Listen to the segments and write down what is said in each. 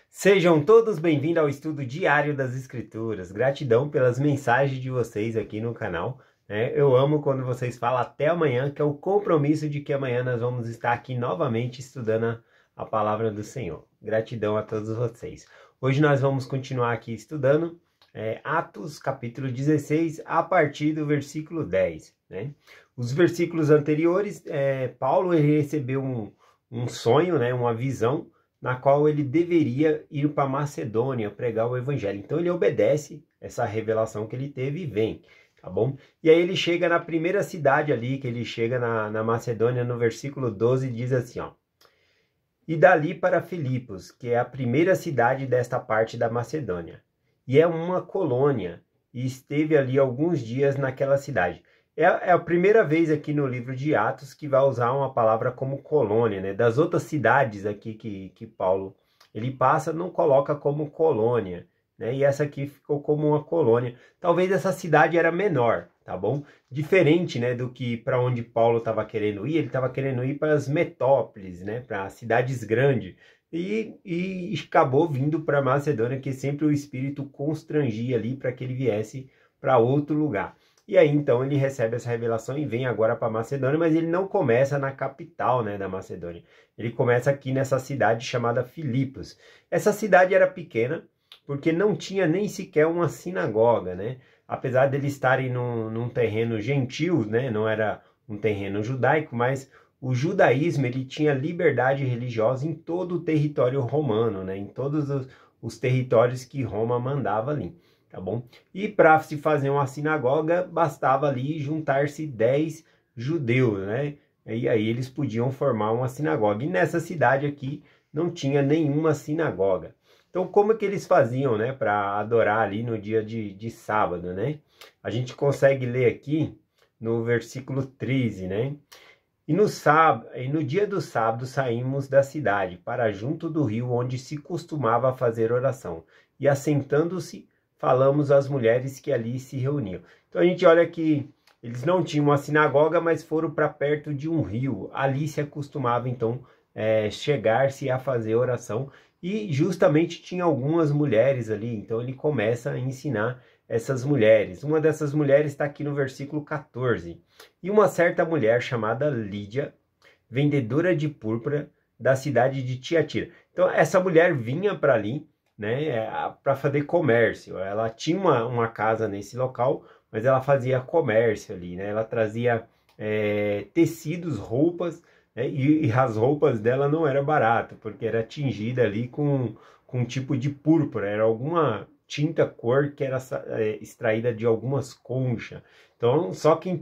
Sejam todos bem-vindos ao estudo diário das Escrituras. Gratidão pelas mensagens de vocês aqui no canal. Eu amo quando vocês falam até amanhã, que é o compromisso de que amanhã nós vamos estar aqui novamente estudando a palavra do Senhor. Gratidão a todos vocês. Hoje nós vamos continuar aqui estudando Atos capítulo 16, a partir do versículo 10. Os versículos anteriores, Paulo ele recebeu um sonho, uma visão, na qual ele deveria ir para Macedônia pregar o evangelho. Então ele obedece essa revelação que ele teve e vem, tá bom? E aí ele chega na primeira cidade ali, que ele chega na Macedônia, no versículo 12, diz assim, ó. E dali para Filipos, que é a primeira cidade desta parte da Macedônia. E é uma colônia, e esteve ali alguns dias naquela cidade. É a primeira vez aqui no livro de Atos que vai usar uma palavra como colônia, Das outras cidades aqui que Paulo ele passa, não coloca como colônia, E essa aqui ficou como uma colônia. Talvez essa cidade era menor, tá bom? Diferente, do que para onde Paulo estava querendo ir. Ele estava querendo ir para as metrópoles, para cidades grandes. E acabou vindo para Macedônia, que sempre o Espírito constrangia ali para que ele viesse para outro lugar. E aí, então, ele recebe essa revelação e vem agora para Macedônia, mas ele não começa na capital, da Macedônia. Ele começa aqui nessa cidade chamada Filipos. Essa cidade era pequena, porque não tinha nem sequer uma sinagoga, Apesar de eles estarem num terreno gentil, Não era um terreno judaico, mas o judaísmo, ele tinha liberdade religiosa em todo o território romano, Em todos os territórios que Roma mandava ali. Tá bom? E para se fazer uma sinagoga, bastava ali juntar-se 10 judeus, E aí eles podiam formar uma sinagoga. E nessa cidade aqui não tinha nenhuma sinagoga. Então como é que eles faziam, para adorar ali no dia de sábado, A gente consegue ler aqui no versículo 13, E no dia do sábado saímos da cidade para junto do rio onde se costumava fazer oração. E assentando-se, falamos às mulheres que ali se reuniam. Então a gente olha que eles não tinham uma sinagoga, mas foram para perto de um rio. Ali se acostumava então chegar-se a fazer oração. E justamente tinha algumas mulheres ali. Então ele começa a ensinar essas mulheres. Uma dessas mulheres está aqui no versículo 14. E uma certa mulher chamada Lídia, vendedora de púrpura da cidade de Tiatira. Então essa mulher vinha para ali, para fazer comércio. Ela tinha uma casa nesse local, mas ela fazia comércio ali, Ela trazia tecidos, roupas, e as roupas dela não era barato, porque era tingida ali com um tipo de púrpura, era alguma tinta cor que era extraída de algumas conchas. Então só quem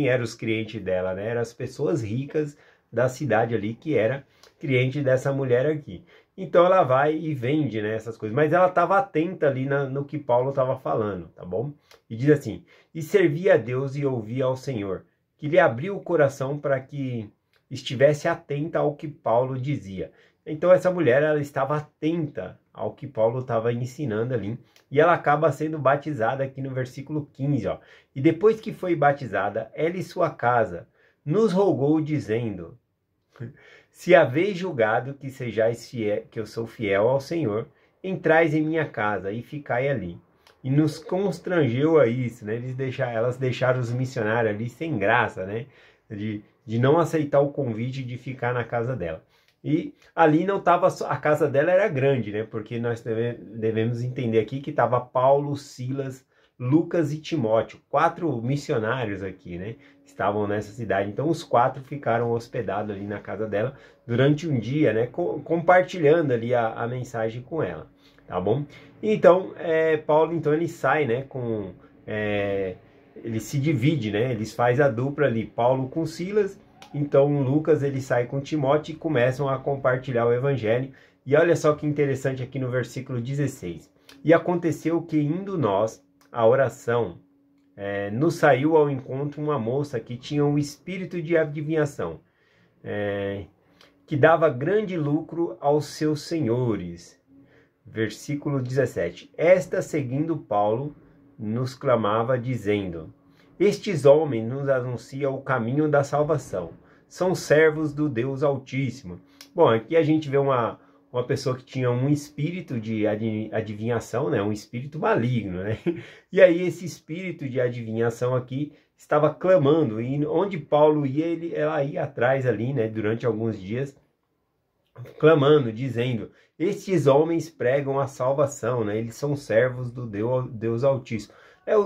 eram os clientes dela, Eram as pessoas ricas da cidade ali, que era cliente dessa mulher aqui. Então ela vai e vende, essas coisas. Mas ela estava atenta ali no que Paulo estava falando, tá bom? E diz assim, e servia a Deus e ouvia ao Senhor, que lhe abriu o coração para que estivesse atenta ao que Paulo dizia. Então essa mulher, ela estava atenta ao que Paulo estava ensinando ali. E ela acaba sendo batizada aqui no versículo 15, ó. E depois que foi batizada, ela e sua casa nos rogou dizendo... Se haveis julgado que sejais fiel, que eu sou fiel ao Senhor, entrais em minha casa e ficai ali. E nos constrangeu a isso, Elas deixaram os missionários ali sem graça, De não aceitar o convite de ficar na casa dela. E ali não estava, a casa dela era grande, Porque nós devemos entender aqui que estava Paulo, Silas, Lucas e Timóteo, 4 missionários aqui, estavam nessa cidade. Então os 4 ficaram hospedados ali na casa dela durante um dia, compartilhando ali a mensagem com ela, tá bom? Então Paulo, então ele sai, ele se divide, eles fazem a dupla ali, Paulo com Silas. Então Lucas ele sai com Timóteo e começam a compartilhar o evangelho. E olha só que interessante aqui no versículo 16. E aconteceu que indo nós a oração, nos saiu ao encontro uma moça que tinha um espírito de adivinhação, que dava grande lucro aos seus senhores. Versículo 17. Esta, seguindo Paulo, nos clamava, dizendo: estes homens nos anunciam o caminho da salvação. São servos do Deus Altíssimo. Bom, aqui a gente vê uma uma pessoa que tinha um espírito de adivinhação, né? Um espírito maligno, né? E aí esse espírito de adivinhação aqui estava clamando, e onde Paulo ia, ela ia atrás ali, né? Durante alguns dias, clamando, dizendo: estes homens pregam a salvação, né? Eles são servos do Deus Altíssimo.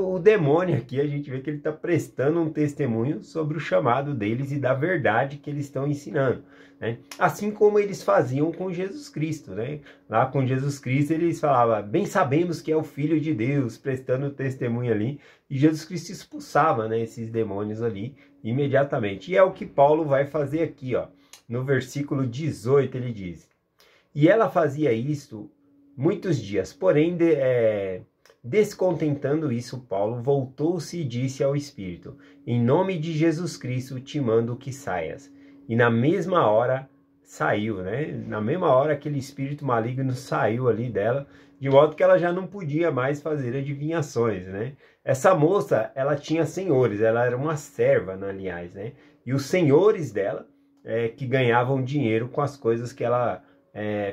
O demônio aqui, a gente vê que ele está prestando um testemunho sobre o chamado deles e da verdade que eles estão ensinando, né? Assim como eles faziam com Jesus Cristo, né? Lá com Jesus Cristo eles falavam: bem sabemos que é o Filho de Deus, prestando testemunho ali, e Jesus Cristo expulsava, né, esses demônios ali imediatamente. E é o que Paulo vai fazer aqui, ó. No versículo 18 ele diz: e ela fazia isto muitos dias, porém descontentando isso, Paulo voltou-se e disse ao Espírito: em nome de Jesus Cristo te mando que saias. E na mesma hora saiu, né? Na mesma hora aquele espírito maligno saiu ali dela, de modo que ela já não podia mais fazer adivinhações, né? Essa moça, ela tinha senhores, ela era uma serva, aliás, né? E os senhores dela, que ganhavam dinheiro com as coisas que ela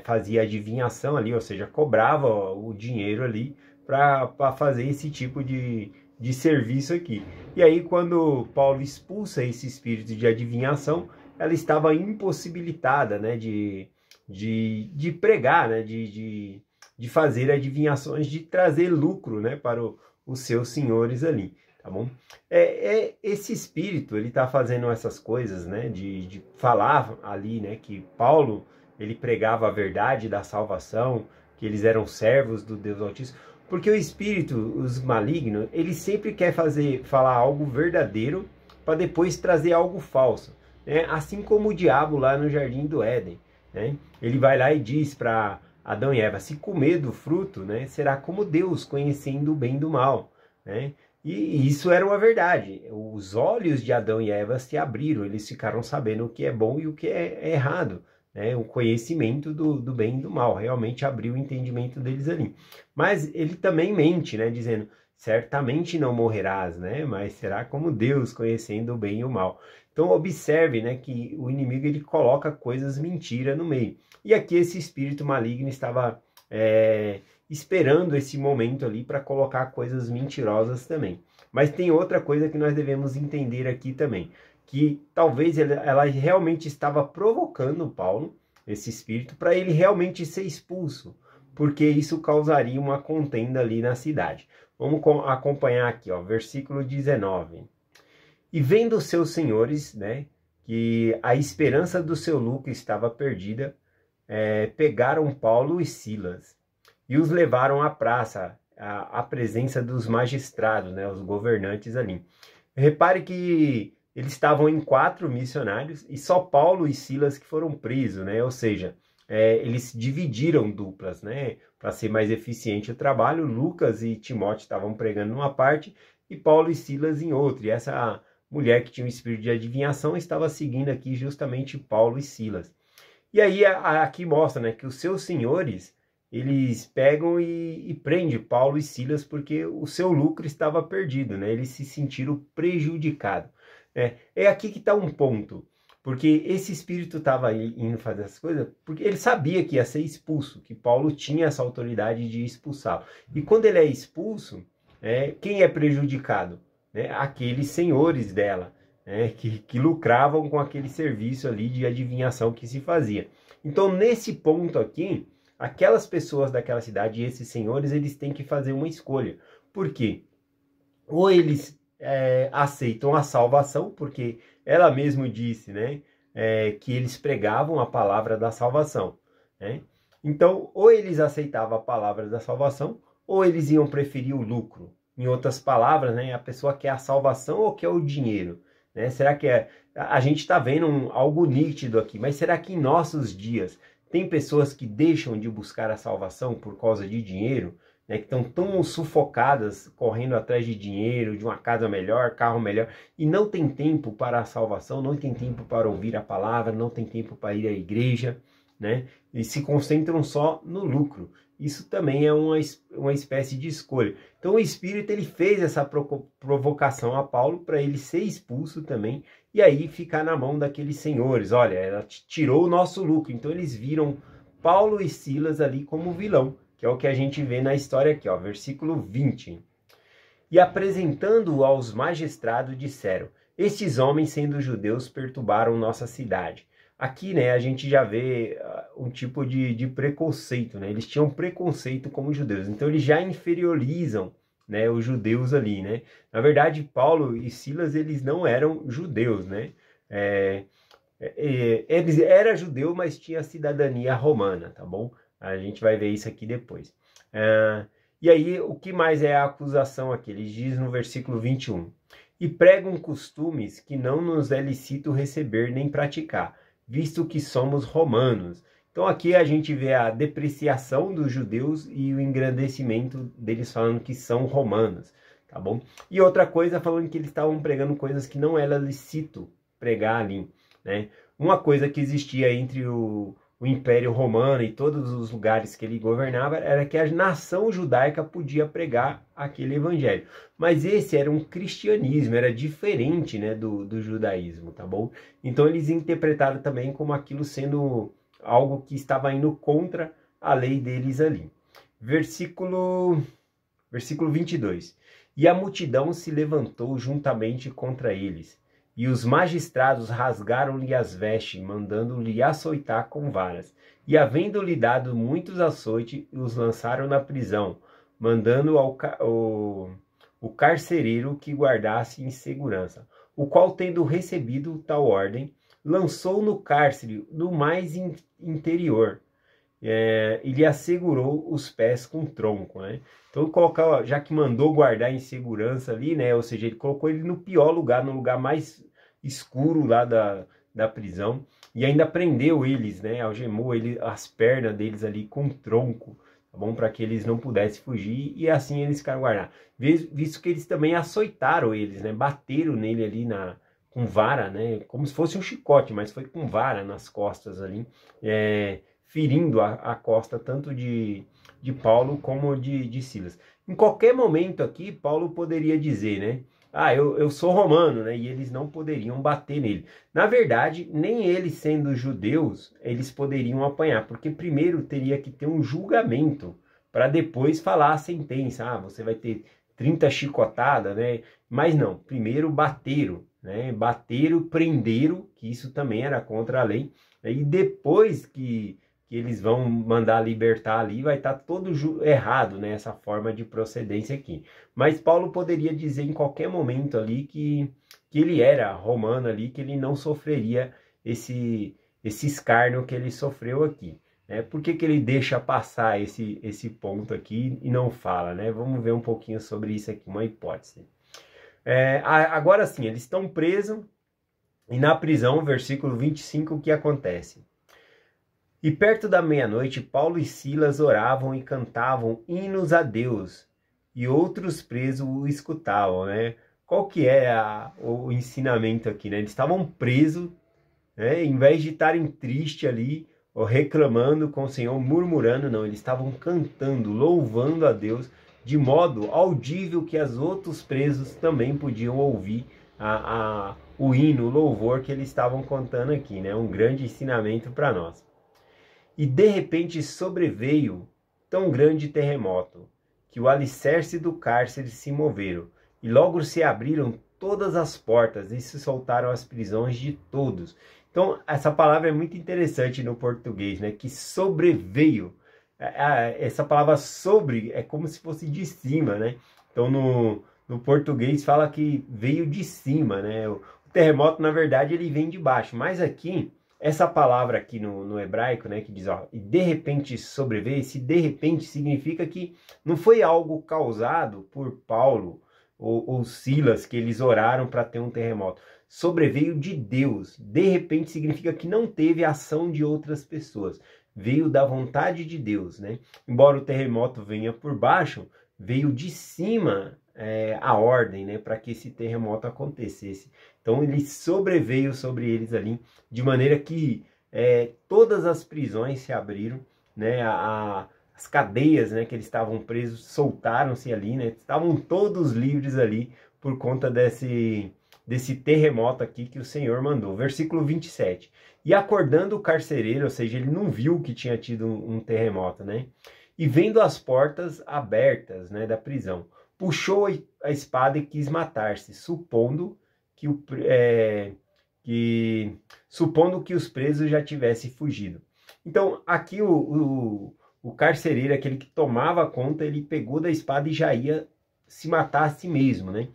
fazia adivinhação ali, ou seja, cobrava o dinheiro ali para fazer esse tipo de serviço aqui. E aí, quando Paulo expulsa esse espírito de adivinhação, ela estava impossibilitada, né, de pregar, né, de fazer adivinhações, de trazer lucro, né, para os seus senhores ali, tá bom? Esse espírito, ele está fazendo essas coisas, né, de falar ali, né, que Paulo, ele pregava a verdade da salvação, que eles eram servos do Deus Altíssimo, porque o espírito, os malignos, ele sempre quer falar algo verdadeiro para depois trazer algo falso, né? Assim como o diabo lá no Jardim do Éden, né? Ele vai lá e diz para Adão e Eva: se comer do fruto, né, será como Deus, conhecendo o bem e do mal, né? E isso era uma verdade. Os olhos de Adão e Eva se abriram, eles ficaram sabendo o que é bom e o que é errado, né? O conhecimento do bem e do mal realmente abriu o entendimento deles ali. Mas ele também mente, né, dizendo: certamente não morrerás, né, mas será como Deus, conhecendo o bem e o mal. Então observe, né, que o inimigo, ele coloca coisas mentira no meio. E aqui esse espírito maligno estava esperando esse momento ali para colocar coisas mentirosas também. Mas tem outra coisa que nós devemos entender aqui também, que talvez ela realmente estava provocando Paulo, esse espírito, para ele realmente ser expulso, porque isso causaria uma contenda ali na cidade. Vamos acompanhar aqui, ó, versículo 19. E vendo os seus senhores, né, que a esperança do seu lucro estava perdida, pegaram Paulo e Silas e os levaram à praça, à presença dos magistrados, né, os governantes ali. Repare que eles estavam em 4 missionários e só Paulo e Silas que foram presos, né? Ou seja, eles dividiram duplas, né? Para ser mais eficiente o trabalho, Lucas e Timóteo estavam pregando numa parte e Paulo e Silas em outra. E essa mulher que tinha um espírito de adivinhação estava seguindo aqui justamente Paulo e Silas. E aí aqui mostra, né, que os seus senhores, eles pegam e prendem Paulo e Silas porque o seu lucro estava perdido, né? Eles se sentiram prejudicados. É aqui que está um ponto, porque esse espírito estava indo fazer essas coisas porque ele sabia que ia ser expulso, que Paulo tinha essa autoridade de expulsá-lo. E quando ele é expulso, quem é prejudicado? Aqueles senhores dela, que lucravam com aquele serviço ali de adivinhação que se fazia. Então, nesse ponto aqui, aquelas pessoas daquela cidade e esses senhores, eles têm que fazer uma escolha. Por quê? Ou eles aceitam a salvação, porque ela mesmo disse, né, que eles pregavam a palavra da salvação, né? Então, ou eles aceitavam a palavra da salvação, ou eles iam preferir o lucro. Em outras palavras, né, a pessoa quer a salvação ou quer o dinheiro, né? Será que a gente está vendo algo nítido aqui, mas será que em nossos dias tem pessoas que deixam de buscar a salvação por causa de dinheiro, né, que estão tão sufocadas, correndo atrás de dinheiro, de uma casa melhor, carro melhor, e não tem tempo para a salvação, não tem tempo para ouvir a palavra, não tem tempo para ir à igreja, né, e se concentram só no lucro. Isso também é uma espécie de escolha. Então o Espírito, ele fez essa provocação a Paulo para ele ser expulso também, e aí ficar na mão daqueles senhores. Olha, ela tirou o nosso lucro. Então eles viram Paulo e Silas ali como vilão, que é o que a gente vê na história aqui, ó, versículo 20. E apresentando-o aos magistrados, disseram: estes homens, sendo judeus, perturbaram nossa cidade. Aqui, né, a gente já vê um tipo de preconceito, né? Eles tinham preconceito como judeus, então eles já inferiorizam, né, os judeus ali, né? Na verdade, Paulo e Silas, eles não eram judeus, né? Eles eram judeus, mas tinha cidadania romana, tá bom? A gente vai ver isso aqui depois. E aí, o que mais é a acusação aqui? Ele diz no versículo 21. E pregam costumes que não nos é lícito receber nem praticar, visto que somos romanos. Então aqui a gente vê a depreciação dos judeus e o engrandecimento deles falando que são romanos, tá bom? E outra coisa falando que eles estavam pregando coisas que não era lícito pregar ali, né? Uma coisa que existia entre o Império Romano e todos os lugares que ele governava era que a nação judaica podia pregar aquele evangelho. Mas esse era um cristianismo, era diferente, né, do judaísmo, tá bom? Então eles interpretaram também como aquilo sendo algo que estava indo contra a lei deles ali. Versículo 22. E a multidão se levantou juntamente contra eles. E os magistrados rasgaram-lhe as vestes, mandando-lhe açoitar com varas. E havendo-lhe dado muitos açoites, os lançaram na prisão, mandando o carcereiro que guardasse em segurança. O qual, tendo recebido tal ordem, lançou no cárcere no mais interior, e lhe assegurou os pés com tronco, né? Então, já que mandou guardar em segurança ali, né? Ou seja, ele colocou ele no pior lugar, no lugar mais escuro lá da prisão, e ainda prendeu eles, né? Algemou as pernas deles ali com tronco, tá bom? Para que eles não pudessem fugir, e assim eles ficaram guardados. Visto que eles também açoitaram eles, né? Bateram nele ali com vara, né? Como se fosse um chicote, mas foi com vara nas costas ali, ferindo a costa tanto de Paulo como de Silas. Em qualquer momento aqui, Paulo poderia dizer, né? Eu sou romano, né? E eles não poderiam bater nele. Na verdade, nem eles sendo judeus, eles poderiam apanhar, porque primeiro teria que ter um julgamento para depois falar a sentença. Você vai ter 30 chicotadas, né? Mas não, primeiro bateram, né? Bateram, prenderam, que isso também era contra a lei, né? E depois que eles vão mandar libertar ali, vai estar todo errado, né, essa forma de procedência aqui. Mas Paulo poderia dizer em qualquer momento ali que ele era romano ali, que ele não sofreria esse escárnio que ele sofreu aqui. Né? Por que ele deixa passar esse ponto aqui e não fala? Né? Vamos ver um pouquinho sobre isso aqui, uma hipótese. Agora sim, eles estão presos e na prisão, versículo 25, o que acontece? E perto da meia-noite, Paulo e Silas oravam e cantavam hinos a Deus, e outros presos o escutavam, né? Qual que é o ensinamento aqui, né? Eles estavam presos, né? Em vez de estarem tristes ali, ou reclamando com o Senhor, murmurando, não, eles estavam cantando, louvando a Deus, de modo audível que os outros presos também podiam ouvir o hino, o louvor que eles estavam cantando aqui, né? Um grande ensinamento para nós. E de repente sobreveio tão grande terremoto, que o alicerce do cárcere se moveram, e logo se abriram todas as portas, e se soltaram as prisões de todos. Então, essa palavra é muito interessante no português, né? Que sobreveio. Essa palavra sobre é como se fosse de cima, né? Então, no português fala que veio de cima, né? O terremoto, na verdade, ele vem de baixo, mas aqui essa palavra aqui no hebraico, né, que diz, e de repente sobreveio, esse de repente significa que não foi algo causado por Paulo ou Silas, que eles oraram para ter um terremoto. Sobreveio de Deus. De repente significa que não teve ação de outras pessoas. Veio da vontade de Deus, né? Embora o terremoto venha por baixo, veio de cima a ordem, né, para que esse terremoto acontecesse. Então ele sobreveio sobre eles ali, de maneira que todas as prisões se abriram, né, as cadeias, né, que eles estavam presos soltaram-se ali, né, estavam todos livres ali por conta desse desse terremoto aqui que o Senhor mandou. Versículo 27. E acordando o carcereiro, ou seja, ele não viu que tinha tido um terremoto, né? E vendo as portas abertas, né, da prisão, puxou a espada e quis matar-se, supondo que os presos já tivessem fugido. Então, aqui o carcereiro, aquele que tomava conta, ele pegou da espada e já ia se matar a si mesmo, né?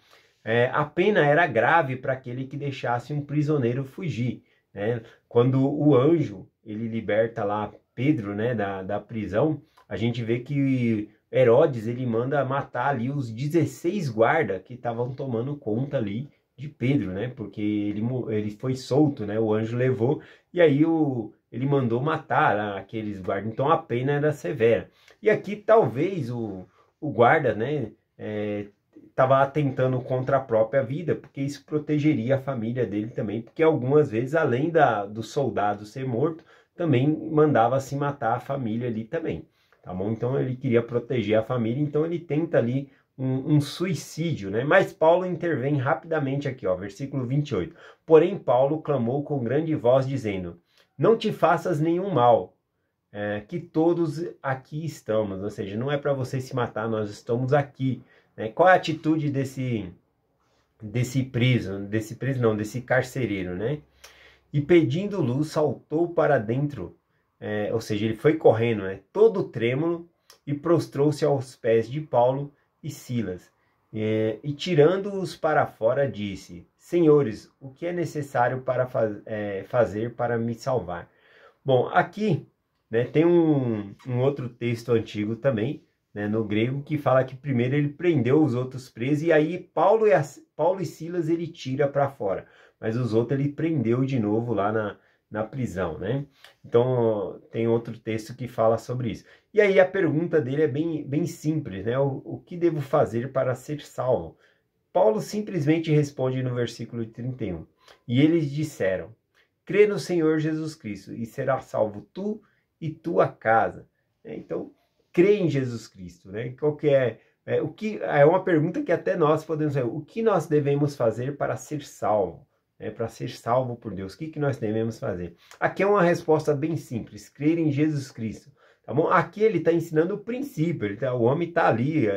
A pena era grave para aquele que deixasse um prisioneiro fugir, né? Quando o anjo, ele liberta lá Pedro, né, da prisão, a gente vê que Herodes, ele manda matar ali os 16 guardas que estavam tomando conta ali de Pedro, né? Porque ele foi solto, né? O anjo levou e aí ele mandou matar aqueles guardas. Então a pena era severa. E aqui talvez o guarda, né? Estava atentando contra a própria vida, porque isso protegeria a família dele também, porque algumas vezes, além do soldado ser morto, também mandava se matar a família ali também, tá bom? Então ele queria proteger a família, então ele tenta ali um suicídio, né? Mas Paulo intervém rapidamente aqui, ó, versículo 28. Porém Paulo clamou com grande voz, dizendo: não te faças nenhum mal, que todos aqui estamos, ou seja, não é para você se matar, nós estamos aqui. Qual é a atitude desse carcereiro, né? E pedindo luz, saltou para dentro, ou seja, ele foi correndo, né? Todo trêmulo, e prostrou-se aos pés de Paulo e Silas. E tirando-os para fora, disse: senhores, o que é necessário para fazer para me salvar? Bom, aqui, né, tem um outro texto antigo também, né, no grego, que fala que primeiro ele prendeu os outros presos e aí Paulo e Silas ele tira para fora, mas os outros ele prendeu de novo lá na prisão, né? Então tem outro texto que fala sobre isso. E aí a pergunta dele é bem simples, né? O que devo fazer para ser salvo? Paulo simplesmente responde no versículo 31. E eles disseram: crê no Senhor Jesus Cristo e será salvo tu e tua casa. Então crê em Jesus Cristo, né? Qual que o que é uma pergunta que até nós podemos fazer. O que nós devemos fazer para ser salvo? Para ser salvo por Deus, o que nós devemos fazer? Aqui é uma resposta bem simples: crer em Jesus Cristo, tá bom? Aqui ele está ensinando o princípio, o homem está ali,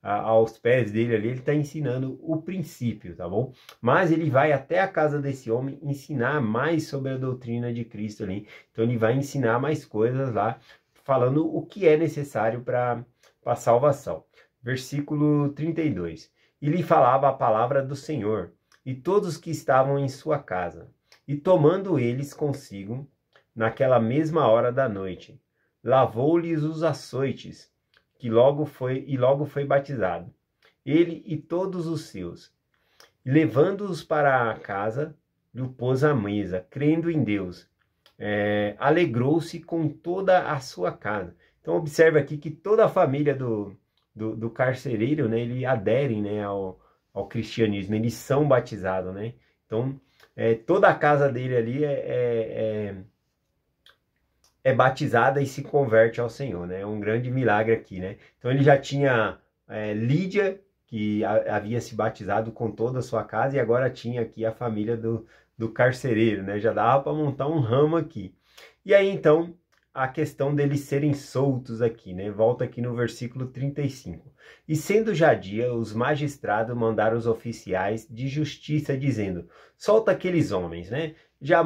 aos pés dele ali, ele está ensinando o princípio, tá bom? Mas ele vai até a casa desse homem ensinar mais sobre a doutrina de Cristo ali, então ele vai ensinar mais coisas lá, falando o que é necessário para a salvação. Versículo 32. E lhe falava a palavra do Senhor, e todos que estavam em sua casa, e tomando eles consigo, naquela mesma hora da noite, lavou-lhes os açoites, e logo foi batizado, ele e todos os seus. E levando-os para a casa, lhe pôs à mesa, crendo em Deus. Alegrou-se com toda a sua casa. Então observe aqui que toda a família do carcereiro, né, ele aderem, né, ao cristianismo, eles são batizados, né? Então toda a casa dele ali é batizada e se converte ao Senhor, né? É um grande milagre aqui, né? Então ele já tinha Lídia, que havia se batizado com toda a sua casa, e agora tinha aqui a família do carcereiro, né? Já dava para montar um ramo aqui. E aí então a questão deles serem soltos aqui, né? Volta aqui no versículo 35. E sendo já dia, os magistrados mandaram os oficiais de justiça dizendo: solta aqueles homens, né? Já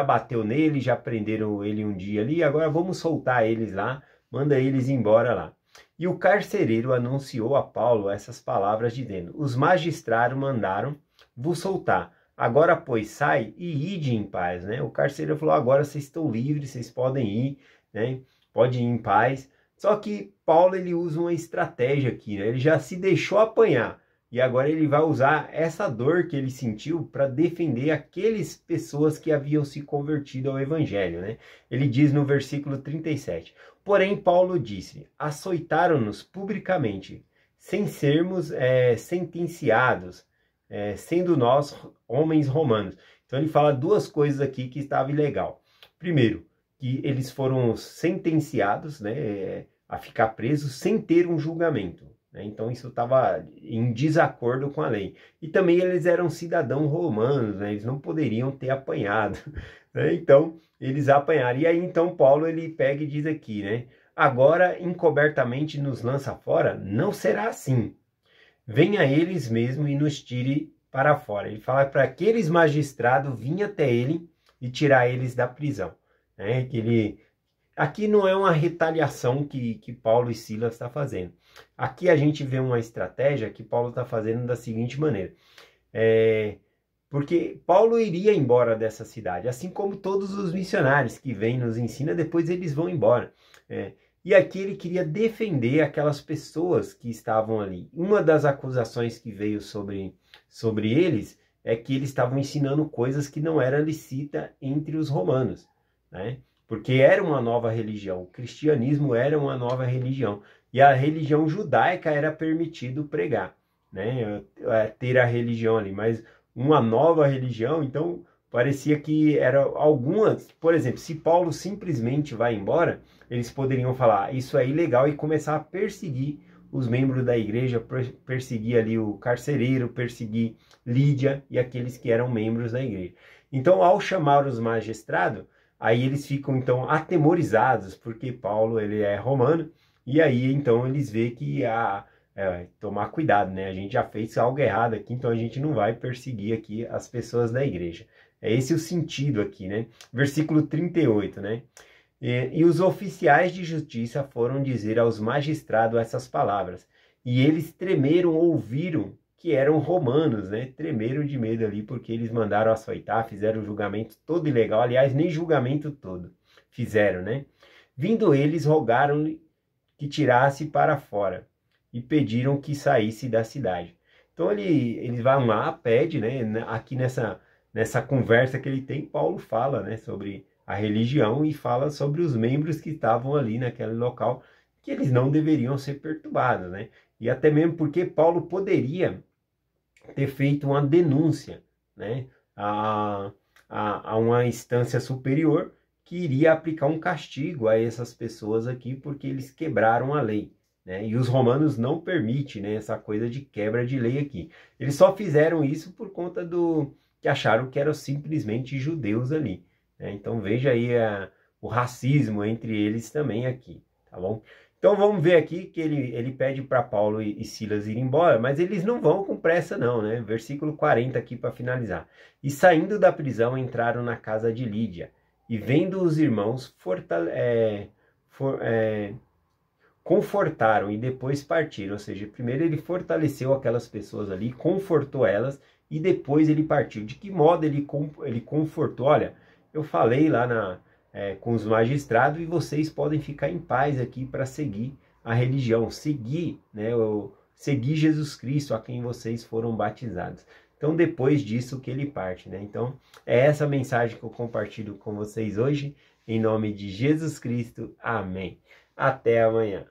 bateu nele, já prenderam ele um dia ali, agora vamos soltar eles lá, manda eles embora lá. E o carcereiro anunciou a Paulo essas palavras dizendo: os magistrados mandaram vos soltar. Agora, pois, sai e ide em paz, né? O carcereiro falou: agora vocês estão livres, vocês podem ir, né? Pode ir em paz. Só que Paulo, ele usa uma estratégia aqui, né? Ele já se deixou apanhar. E agora ele vai usar essa dor que ele sentiu para defender aquelas pessoas que haviam se convertido ao evangelho, né? Ele diz no versículo 37. Porém, Paulo disse: açoitaram-nos publicamente, sem sermos sentenciados, sendo nós homens romanos. Então ele fala duas coisas aqui que estava ilegal. Primeiro, que eles foram sentenciados, né, a ficar presos sem ter um julgamento. né? Então isso estava em desacordo com a lei. E também eles eram cidadãos romanos, né? Eles não poderiam ter apanhado, né? Então eles apanharam. E aí então Paulo ele pega e diz aqui, né? Agora encobertamente nos lança fora, não será assim. Venha eles mesmo e nos tire para fora. Ele fala para aqueles magistrados vir até ele e tirar eles da prisão, né? Que ele aqui não é uma retaliação que Paulo e Silas estão fazendo. Aqui a gente vê uma estratégia que Paulo está fazendo da seguinte maneira. Porque Paulo iria embora dessa cidade, assim como todos os missionários que vêm nos ensina, depois eles vão embora. E aqui ele queria defender aquelas pessoas que estavam ali. Uma das acusações que veio sobre eles é que eles estavam ensinando coisas que não eram lícitas entre os romanos, né? Porque era uma nova religião, o cristianismo era uma nova religião, e a religião judaica era permitido pregar, né? Ter a religião ali, mas uma nova religião, então parecia que eram algumas, por exemplo, se Paulo simplesmente vai embora, eles poderiam falar, isso é ilegal e começar a perseguir os membros da igreja, perseguir ali o carcereiro, perseguir Lídia e aqueles que eram membros da igreja. Então, ao chamar os magistrados, aí eles ficam, então, atemorizados, porque Paulo, ele é romano, e aí, então, eles veem que tomar cuidado, né? A gente já fez algo errado aqui, então a gente não vai perseguir aqui as pessoas da igreja. É esse o sentido aqui, né? Versículo 38, né? E os oficiais de justiça foram dizer aos magistrados essas palavras, e eles tremeram, ouviram que eram romanos, né? Tremeram de medo ali, porque eles mandaram açoitar, fizeram o julgamento todo ilegal, aliás, nem julgamento todo fizeram, né? Vindo eles, rogaram-lhe que tirasse para fora, e pediram que saísse da cidade. Então ele vai lá, pede, né? Aqui nessa conversa que ele tem, Paulo fala, né, sobre a religião e fala sobre os membros que estavam ali naquele local, que eles não deveriam ser perturbados, né? E até mesmo porque Paulo poderia ter feito uma denúncia, né, a uma instância superior que iria aplicar um castigo a essas pessoas aqui porque eles quebraram a lei, né? E os romanos não permitem, né, essa coisa de quebra de lei aqui. Eles só fizeram isso por conta que acharam que eram simplesmente judeus ali, né? Então veja aí o racismo entre eles também aqui, tá bom? Então vamos ver aqui que ele pede para Paulo e Silas ir embora, mas eles não vão com pressa não, né? Versículo 40 aqui para finalizar. E saindo da prisão entraram na casa de Lídia, e vendo os irmãos confortaram e depois partiram. Ou seja, primeiro ele fortaleceu aquelas pessoas ali, confortou elas e depois ele partiu. De que modo ele confortou? Olha, eu falei lá com os magistrados e vocês podem ficar em paz aqui para seguir a religião, seguir, né, seguir Jesus Cristo a quem vocês foram batizados. Então depois disso que ele parte, né? Então é essa mensagem que eu compartilho com vocês hoje, em nome de Jesus Cristo. Amém. Até amanhã.